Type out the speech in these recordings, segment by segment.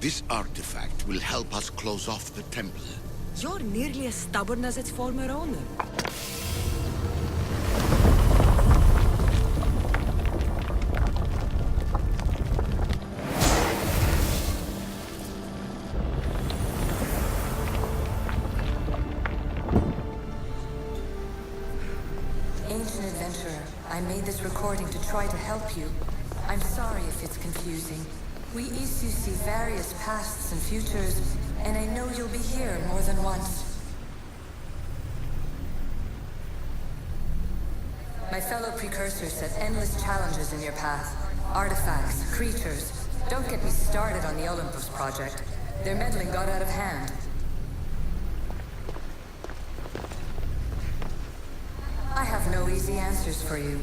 This artifact will help us close off the temple. You're nearly as stubborn as its former owner. Ancient adventurer, I made this recording to try to help you. I'm sorry if it's confusing. We issue see various pasts and futures, and I know you'll be here more than once. My fellow precursors set endless challenges in your path. Artifacts, creatures. Don't get me started on the Olympus project. Their meddling got out of hand. I have no easy answers for you.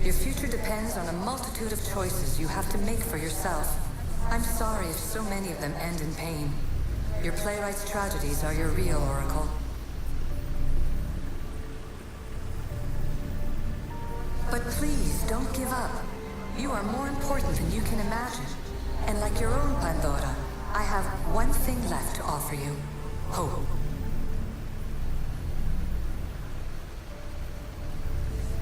Your future depends on a multitude of choices you have to make for yourself. I'm sorry if so many of them end in pain. Your playwright's tragedies are your real oracle. But please, don't give up. You are more important than you can imagine. And like your own Pandora, I have one thing left to offer you. Hope.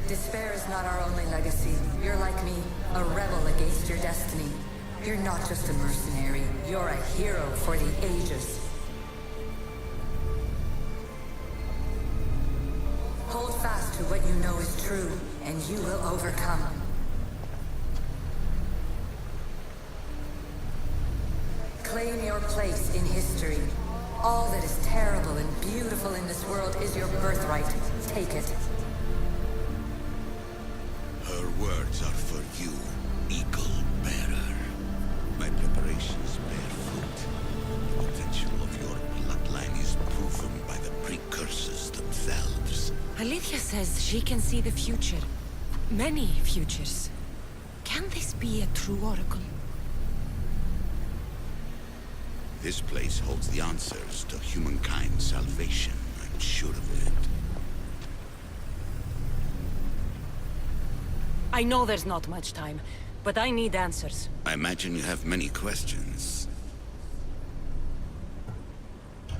Despair is not our only legacy. You're like me, a rebel against your destiny. You're not just a mercenary, you're a hero for the ages. Hold fast to what you know is true, and you will overcome. Claim your place in history. All that is terrible and beautiful in this world is your birthright. Take it. Her words are for you, Eagle Bearer. My preparations bear fruit. The potential of your bloodline is proven by the precursors themselves. Alethea says she can see the future. Many futures. Can this be a true oracle? This place holds the answers to humankind's salvation, I'm sure of it. I know there's not much time, but I need answers. I imagine you have many questions.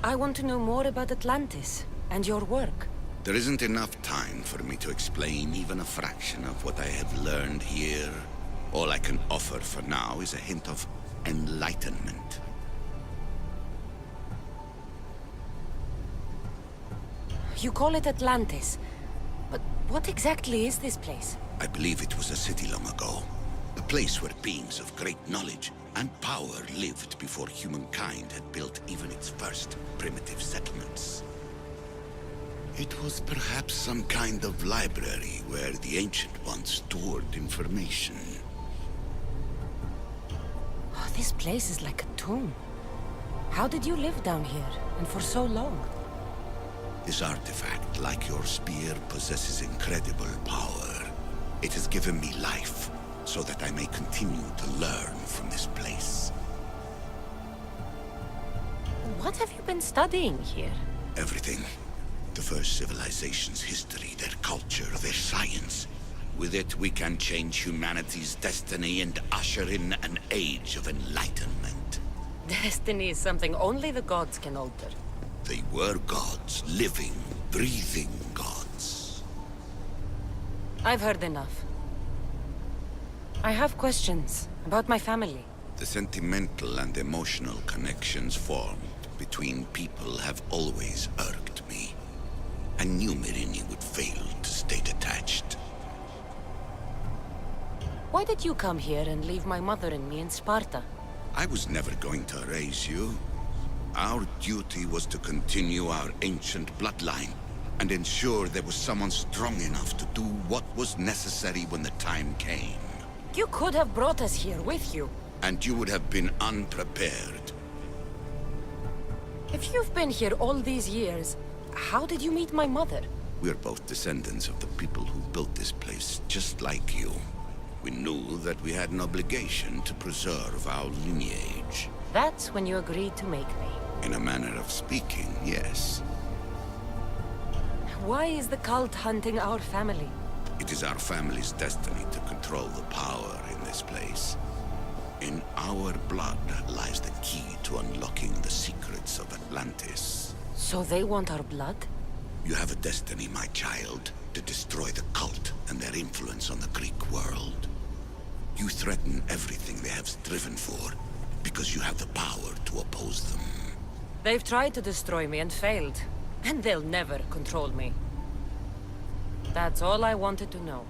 I want to know more about Atlantis and your work. There isn't enough time for me to explain even a fraction of what I have learned here. All I can offer for now is a hint of enlightenment. You call it Atlantis, but what exactly is this place? I believe it was a city long ago. A place where beings of great knowledge and power lived before humankind had built even its first primitive settlements. It was perhaps some kind of library where the Ancient Ones stored information. Oh, this place is like a tomb. How did you live down here, and for so long? This artifact, like your spear, possesses incredible power. It has given me life, so that I may continue to learn from this place. What have you been studying here? Everything. The first civilization's history, their culture, their science. With it, we can change humanity's destiny and usher in an age of enlightenment. Destiny is something only the gods can alter. They were gods, living, breathing gods. I've heard enough. I have questions about my family. The sentimental and emotional connections formed between people have always irked me. I knew Myrini would fail to stay detached. Why did you come here and leave my mother and me in Sparta? I was never going to raise you. Our duty was to continue our ancient bloodline and ensure there was someone strong enough to do what was necessary when the time came. You could have brought us here with you. And you would have been unprepared. If you've been here all these years, how did you meet my mother? We're both descendants of the people who built this place, just like you. We knew that we had an obligation to preserve our lineage. That's when you agreed to make me. In a manner of speaking, yes. Why is the cult hunting our family? It is our family's destiny to control the power in this place. In our blood lies the key to unlocking the secrets of Atlantis. So they want our blood? You have a destiny, my child, to destroy the cult and their influence on the Greek world. You threaten everything they have striven for, because you have the power to oppose them. They've tried to destroy me and failed. And they'll never control me. That's all I wanted to know.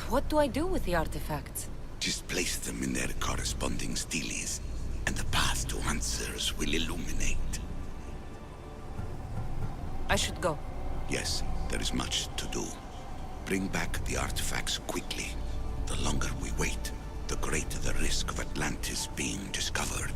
What do I do with the artifacts? Just place them in their corresponding steles, and the path to answers will illuminate. I should go. Yes, there is much to do. Bring back the artifacts quickly. The longer we wait, the greater the risk of Atlantis being discovered.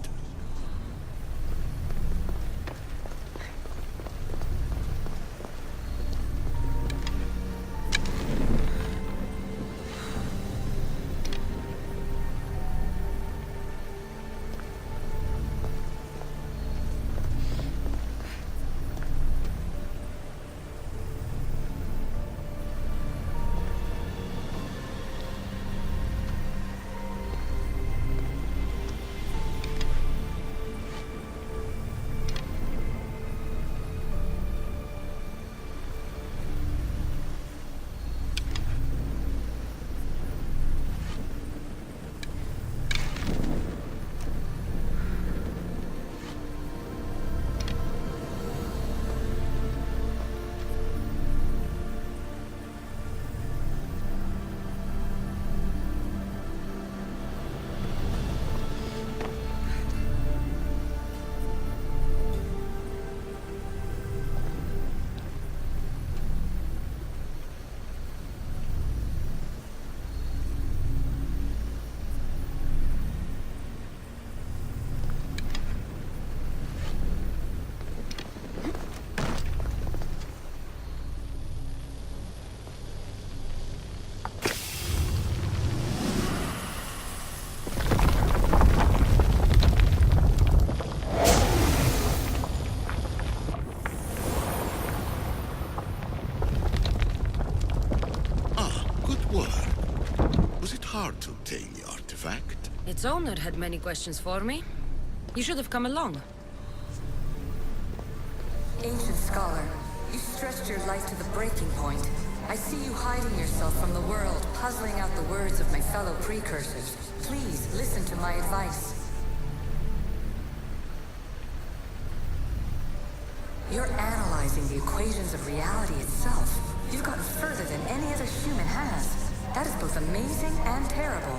Hard to obtain the artifact. Its owner had many questions for me. You should have come along. Ancient scholar, you stretched your life to the breaking point. I see you hiding yourself from the world, puzzling out the words of my fellow precursors. Please, listen to my advice. You're analyzing the equations of reality itself. You've gotten further than any other human has. That is both amazing and terrible.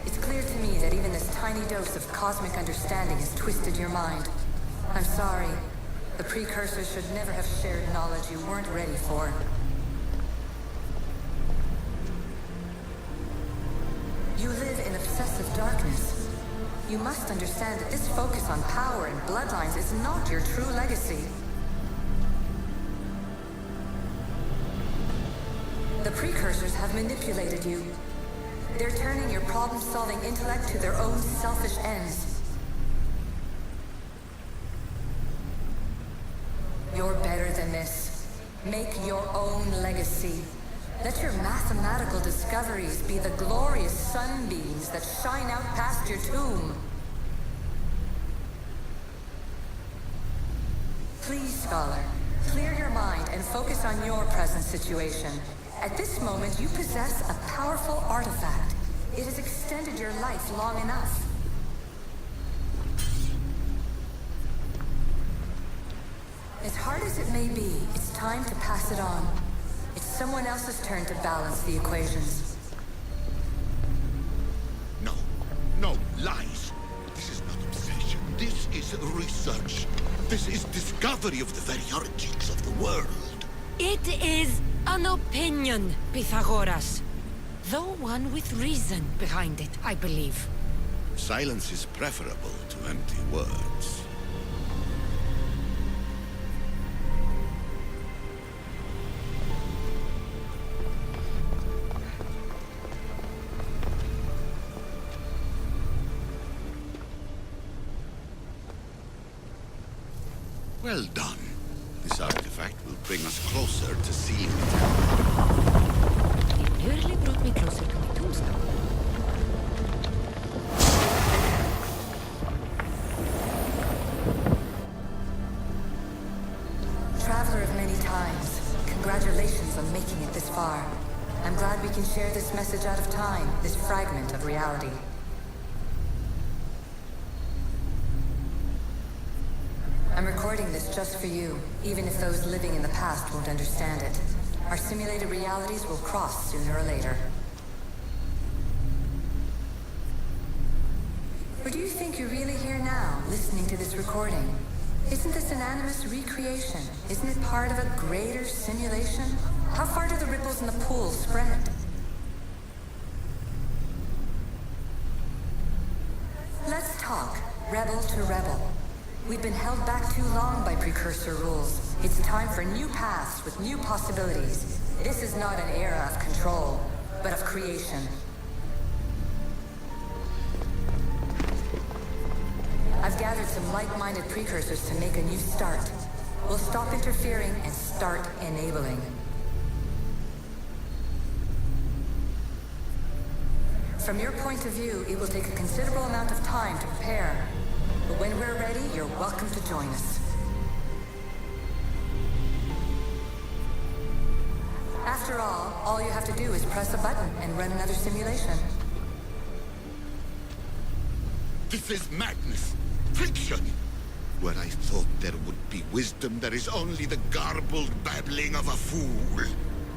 It's clear to me that even this tiny dose of cosmic understanding has twisted your mind. I'm sorry. The precursors should never have shared knowledge you weren't ready for. You live in obsessive darkness. You must understand that this focus on power and bloodlines is not your true legacy. The precursors have manipulated you. They're turning your problem-solving intellect to their own selfish ends. You're better than this. Make your own legacy. Let your mathematical discoveries be the glorious sunbeams that shine out past your tomb. Please, scholar, clear your mind and focus on your present situation. At this moment, you possess a powerful artifact. It has extended your life long enough. As hard as it may be, it's time to pass it on. It's someone else's turn to balance the equations. No, no, lies. This is not obsession. This is research. This is discovery of the very origins of the world. It is an opinion, Pythagoras. Though one with reason behind it, I believe. Silence is preferable to empty words. Well done. This artifact will bring us closer to seeing it. this far. I'm glad we can share this message out of time, this fragment of reality. I'm recording this just for you, even if those living in the past won't understand it. Our simulated realities will cross sooner or later. Or do you think you're really here now, listening to this recording? Isn't this an animus recreation? Isn't it part of a greater simulation? How far do the ripples in the pool spread? Let's talk, rebel to rebel. We've been held back too long by precursor rules. It's time for new paths with new possibilities. This is not an era of control, but of creation. I've gathered some like-minded precursors to make a new start. We'll stop interfering and start enabling. From your point of view, it will take a considerable amount of time to prepare. But when we're ready, you're welcome to join us. After all you have to do is press a button and run another simulation. This is madness. Fiction. Where I thought there would be wisdom, there is only the garbled babbling of a fool.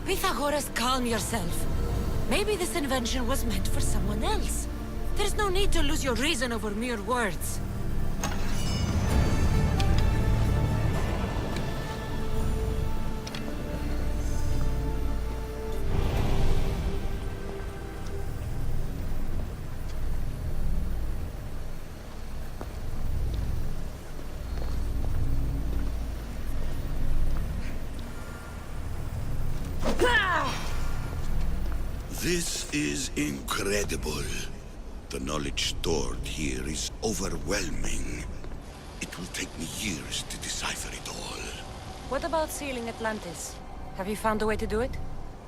Pythagoras, calm yourself. Maybe this invention was meant for someone else. There's no need to lose your reason over mere words. This is incredible. The knowledge stored here is overwhelming. It will take me years to decipher it all. What about sealing Atlantis? Have you found a way to do it?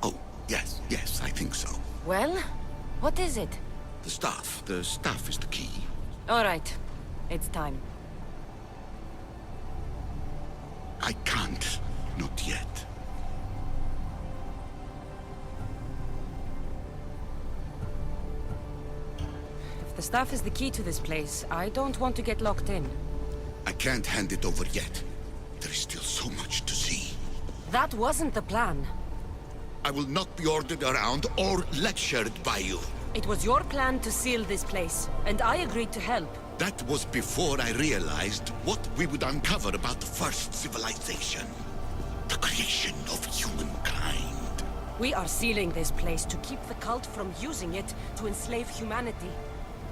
Oh, yes, I think so. Well, what is it? The staff. The staff is the key. All right. It's time. I can't. Not yet. If the staff is the key to this place, I don't want to get locked in. I can't hand it over yet. There is still so much to see. That wasn't the plan. I will not be ordered around or lectured by you. It was your plan to seal this place, and I agreed to help. That was before I realized what we would uncover about the first civilization. The creation of humankind. We are sealing this place to keep the cult from using it to enslave humanity.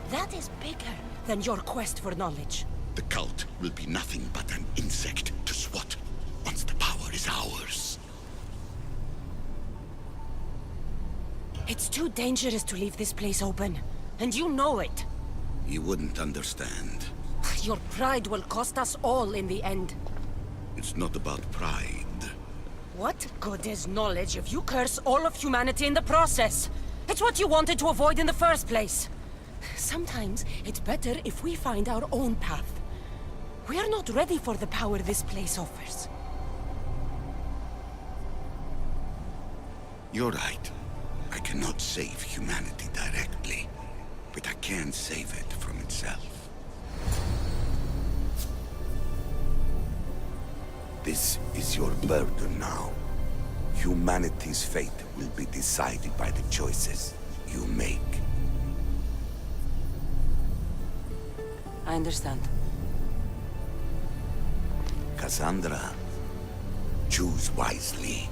That is bigger than your quest for knowledge. The cult will be nothing but an insect to swat once the power is ours. It's too dangerous to leave this place open, and you know it. You wouldn't understand. Your pride will cost us all in the end. It's not about pride. What good is knowledge if you curse all of humanity in the process? It's what you wanted to avoid in the first place. Sometimes it's better if we find our own path. We are not ready for the power this place offers. You're right. I cannot save humanity directly, but I can save it from itself. This is your burden now. Humanity's fate will be decided by the choices you make. I understand. Cassandra, choose wisely.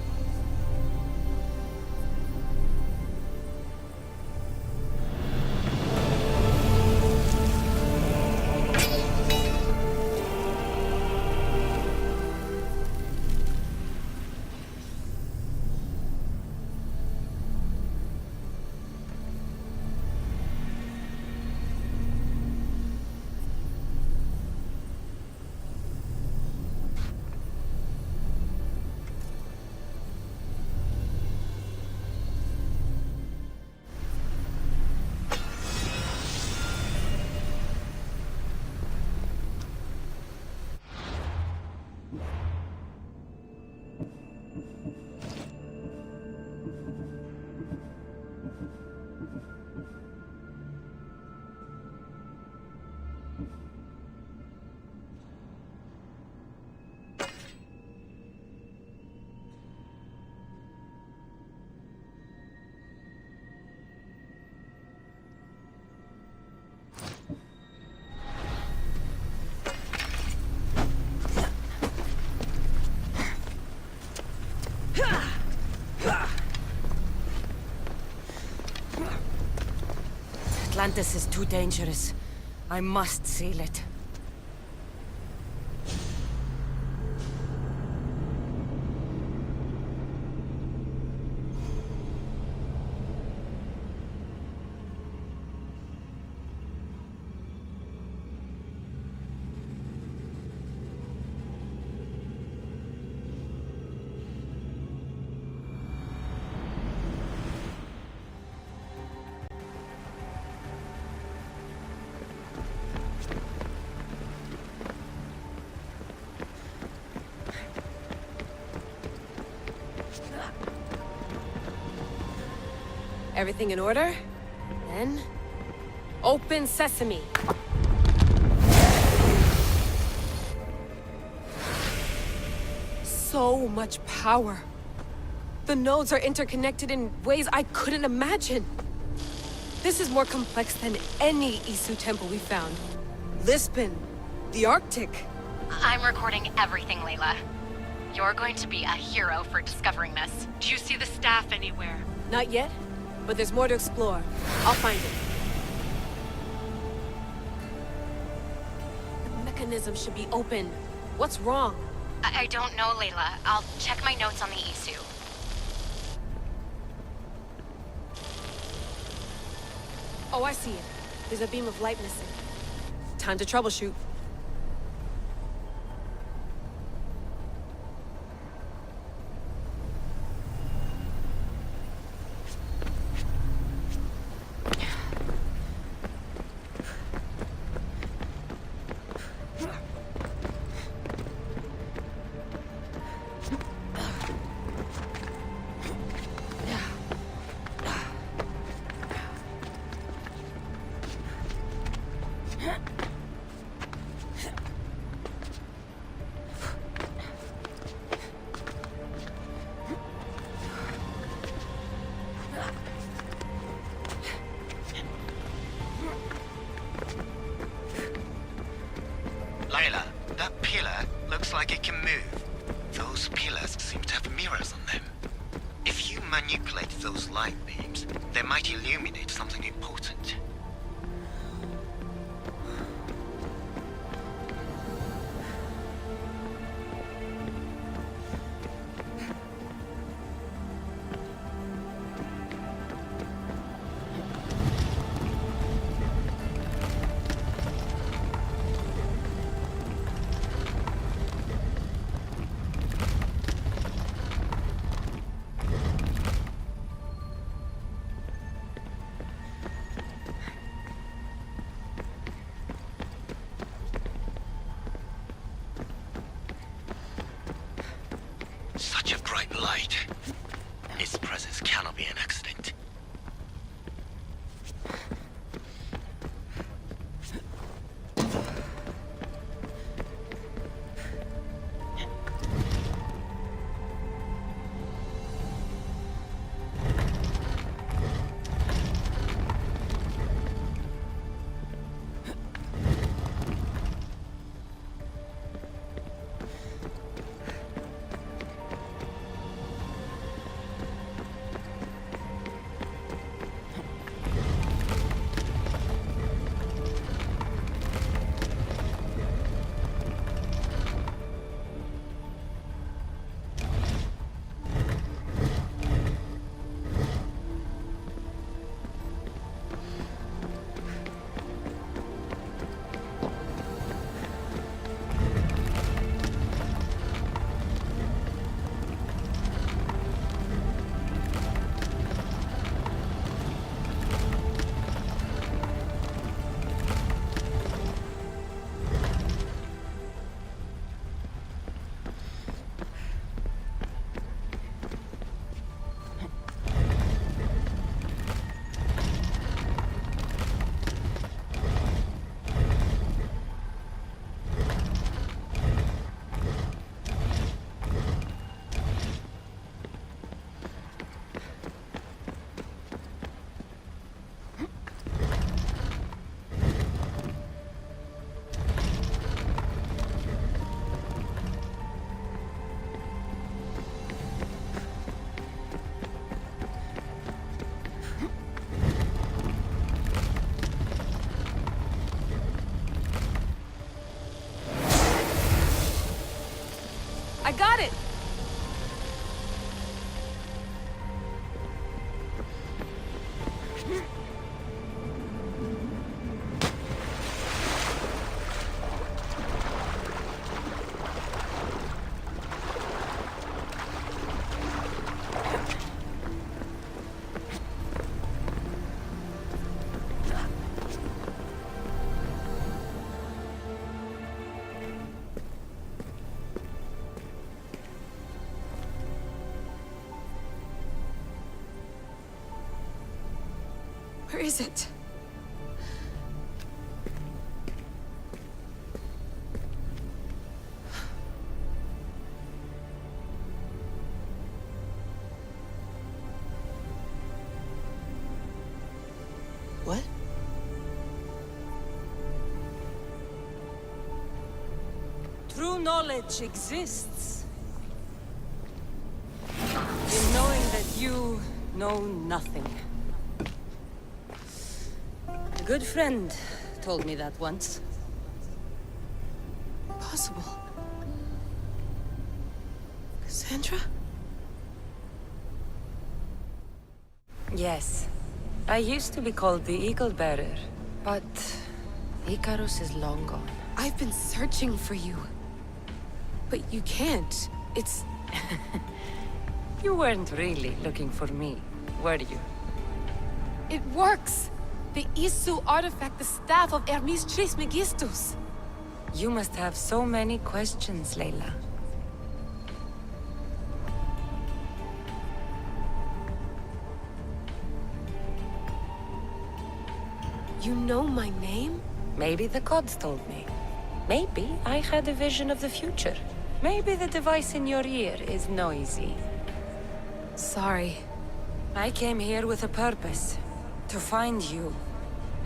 Atlantis is too dangerous. I must seal it. Everything in order? Then... open sesame! So much power! The nodes are interconnected in ways I couldn't imagine! This is more complex than any Isu temple we found. Lisbon, the Arctic. I'm recording everything, Layla. You're going to be a hero for discovering this. Do you see the staff anywhere? Not yet, but there's more to explore. I'll find it. The mechanism should be open. What's wrong? I don't know, Layla. I'll check my notes on the Isu. Oh, I see it. There's a beam of light missing. Time to troubleshoot. Layla, that pillar looks like it can move. Those pillars seem to have mirrors on them. If you manipulate those light beams, they might illuminate something important. Such a bright light. Its presence cannot be an accident. got it! Where is it? What? True knowledge exists in knowing that you know nothing. A good friend told me that once. Possible. Cassandra? Yes. I used to be called the Eagle Bearer, but Icarus is long gone. I've been searching for you. But you can't. It's... You weren't really looking for me, were you? It works! The Isu artifact, the staff of Hermes Trismegistus. You must have so many questions, Layla. You know my name? Maybe the gods told me. Maybe I had a vision of the future. Maybe the device in your ear is noisy. Sorry. I came here with a purpose. To find you.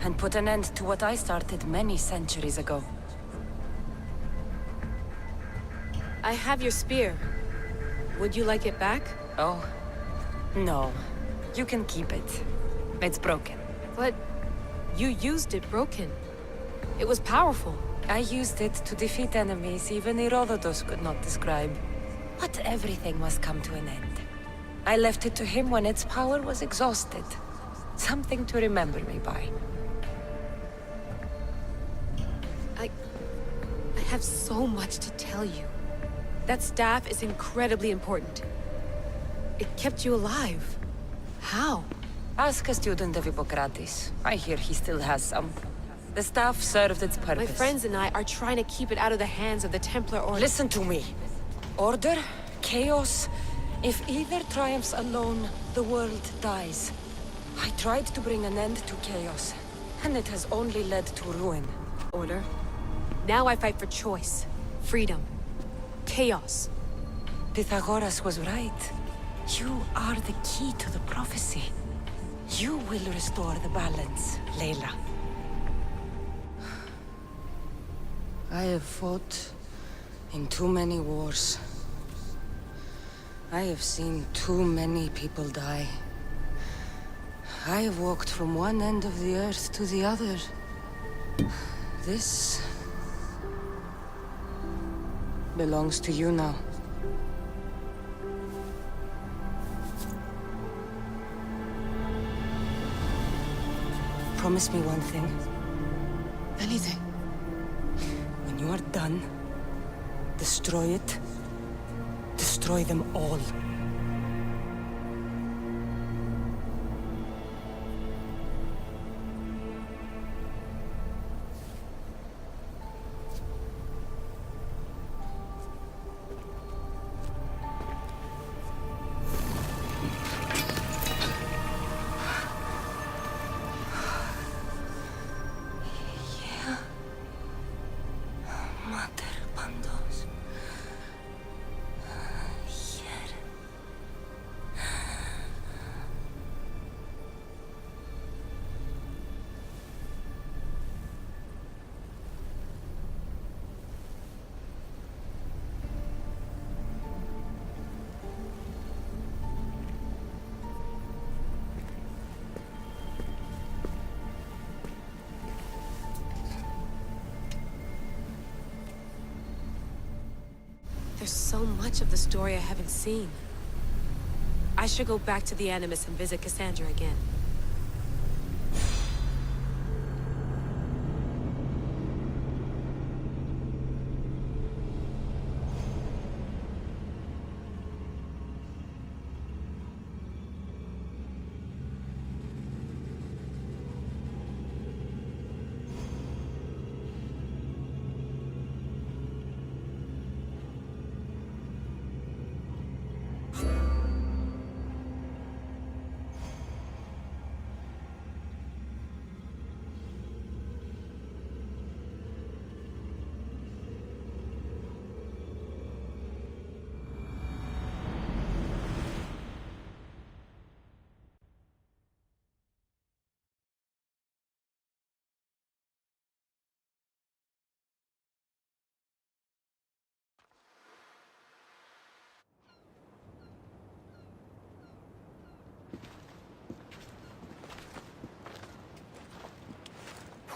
And put an end to what I started many centuries ago. I have your spear. Would you like it back? Oh. No. You can keep it. It's broken. But you used it broken. It was powerful. I used it to defeat enemies even Herodotus could not describe. But everything must come to an end. I left it to him when its power was exhausted. Something to remember me by. I have so much to tell you. That staff is incredibly important. It kept you alive. How? Ask a student of Hippocrates. I hear he still has some. The staff served its purpose. My friends and I are trying to keep it out of the hands of the Templar Order. Listen to me. Order, chaos. If either triumphs alone, the world dies. I tried to bring an end to chaos, and it has only led to ruin. Order. Now I fight for choice, freedom, chaos. Pythagoras was right. You are the key to the prophecy. You will restore the balance, Layla. I have fought in too many wars. I have seen too many people die. I have walked from one end of the earth to the other. This belongs to you now. Promise me one thing. Anything. When you are done, destroy it. Destroy them all. There's so much of the story I haven't seen. I should go back to the Animus and visit Cassandra again.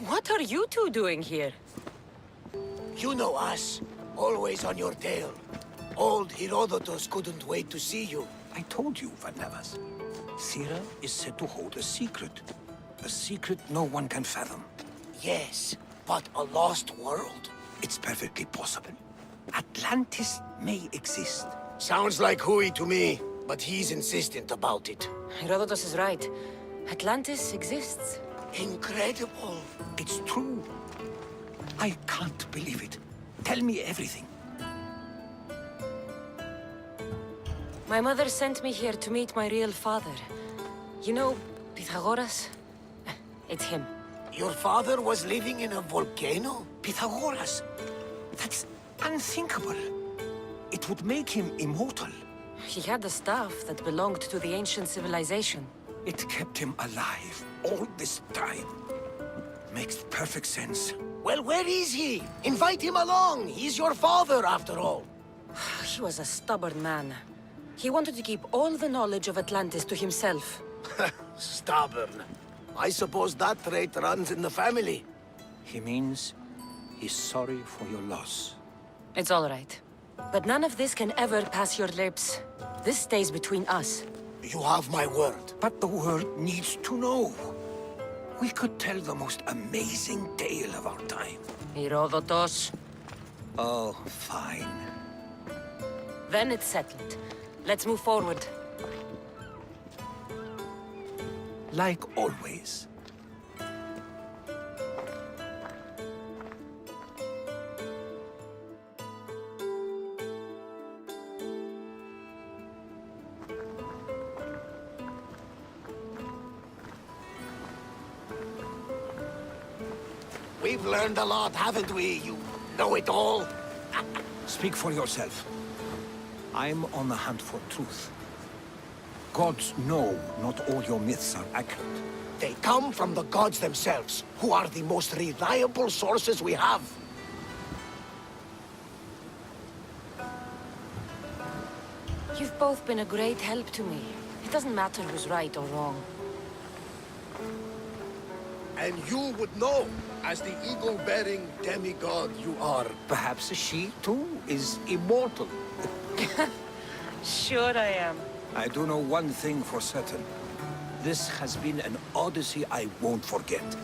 What are you two doing here? You know us. Always on your tail. Old Herodotus couldn't wait to see you. I told you, Varnavas. Sira is said to hold a secret. A secret no one can fathom. Yes, but a lost world? It's perfectly possible. Atlantis may exist. Sounds like Hui to me, but he's insistent about it. Herodotus is right. Atlantis exists. Incredible. It's true. I can't believe it. Tell me everything. My mother sent me here to meet my real father. You know, Pythagoras? It's him. Your father was living in a volcano? Pythagoras. That's unthinkable. It would make him immortal. He had the staff that belonged to the ancient civilization. It kept him alive all this time. Makes perfect sense. Well, where is he? Invite him along. He's your father, after all. He was a stubborn man. He wanted to keep all the knowledge of Atlantis to himself. Stubborn. I suppose that trait runs in the family. He means he's sorry for your loss. It's all right. But none of this can ever pass your lips. This stays between us. You have my word. But the world needs to know. We could tell the most amazing tale of our time. Herodotus. Oh, fine. Then it's settled. Let's move forward. Like always. We've learned a lot, haven't we, you know-it-all? Speak for yourself. I'm on the hunt for truth. Gods know not all your myths are accurate. They come from the gods themselves, who are the most reliable sources we have. You've both been a great help to me. It doesn't matter who's right or wrong. And you would know, as the eagle-bearing demigod you are. Perhaps she, too, is immortal. Sure I am. I do know one thing for certain. This has been an Odyssey I won't forget.